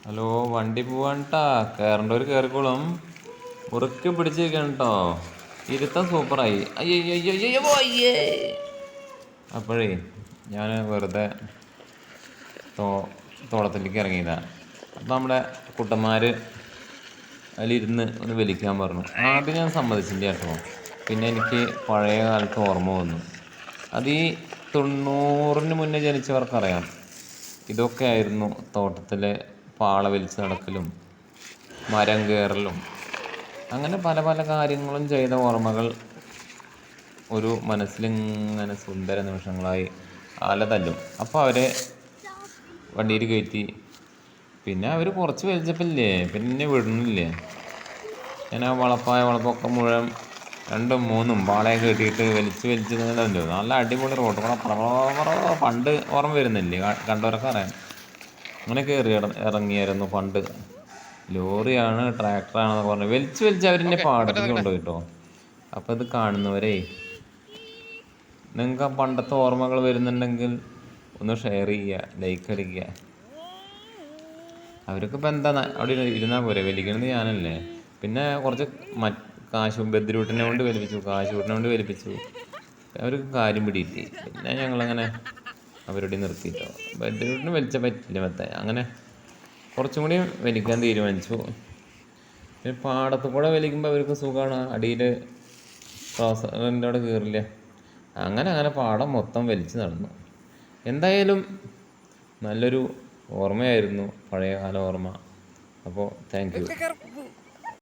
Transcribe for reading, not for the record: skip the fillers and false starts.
Hello, വണ്ടി പോവാണ്ടാ. കയറേണ്ടവർ കയറിക്കോളും. മുറുക്കി പിടിച്ചിരിക്കണം കേട്ടോ. ഇരുത്തം സൂപ്പറായി. അയ്യയ്യയ്യയ്യേ. അപ്പോഴേ ഞാൻ വെറുതെ തോളത്തിലേക്ക് ഇറങ്ങിയതാ. അപ്പം നമ്മുടെ കുട്ടന്മാർ അതിലിരുന്ന് ഒന്ന് വലിക്കാൻ പറഞ്ഞു. ആദ്യം ഞാൻ സമ്മതിച്ചില്ല കേട്ടോ. പിന്നെ എനിക്ക് പഴയ കാലത്ത് ഓർമ്മ വന്നു. അത് ഈ 90-ന് മുന്നേ ജനിച്ചവർക്കറിയാം. ഇതൊക്കെ ആയിരുന്നു തോട്ടത്തിലെ പാള വലിച്ച് നടക്കലും മരം കയറലും അങ്ങനെ പല പല കാര്യങ്ങളും ചെയ്ത ഓർമ്മകൾ ഒരു മനസ്സിലിങ്ങനെ സുന്ദര നിമിഷങ്ങളായി അലതല്ലും. അപ്പോൾ അവരെ വണ്ടിയിൽ കയറ്റി. പിന്നെ അവർ കുറച്ച് വലിച്ചപ്പില്ലേ പിന്നെ വിടണില്ലേ. ഞാൻ ആ വളപ്പൊക്കെ മുഴുവൻ 2ഉം 3ഉം പാളയെ കെട്ടിയിട്ട് വലിച്ച് നീണ്ടല്ലോ. നല്ല അടിപൊളി റോഡ് കൂടെ പണ്ട് ഓർമ്മ വരുന്നില്ലേ? കണ്ടവരൊക്കെ അറിയാം. അങ്ങനെ കയറി ഇറങ്ങിയായിരുന്നു പണ്ട്. ലോറിയാണ് ട്രാക്ടറാണെന്നൊക്കെ പറഞ്ഞു വലിച്ച് അവരെന്നെ പാടത്തേക്ക് കൊണ്ടുപോയി കേട്ടോ. അപ്പോൾ ഇത് കാണുന്നവരെ നിങ്ങൾക്ക് ആ പണ്ടത്തെ ഓർമ്മകൾ വരുന്നുണ്ടെങ്കിൽ ഒന്ന് ഷെയർ ചെയ്യുക, ലൈക്ക് അടിക്കുക. അവർക്ക് ഇപ്പം എന്താ അവിടെ ഇരുന്നാൽ പോരെ, വലിക്കണത് ഞാനല്ലേ. പിന്നെ കുറച്ച് ബദ്രൂട്ടിനെ കൊണ്ട് വലിപ്പിച്ചു. അവർക്ക് കാര്യം പിടിയിട്ടി. പിന്നെ ഞങ്ങളങ്ങനെ അവരുടെ നിർത്തിയിട്ടോ. ബദ്രൂട്ടിന് വലിച്ച പറ്റില്ല മറ്റേ. അങ്ങനെ കുറച്ചും കൂടി വലിക്കാൻ തീരുമാനിച്ചു. പിന്നെ പാടത്തു കൂടെ വലിക്കുമ്പോൾ അവർക്ക് സുഖമാണ്. അടിയിൽ ശ്വാസൻ്റെ അവിടെ കയറില്ല. അങ്ങനെ പാടം മൊത്തം വലിച്ച് നടന്നു. എന്തായാലും നല്ലൊരു ഓർമ്മയായിരുന്നു, പഴയകാല ഓർമ്മ. അപ്പോൾ താങ്ക് യു.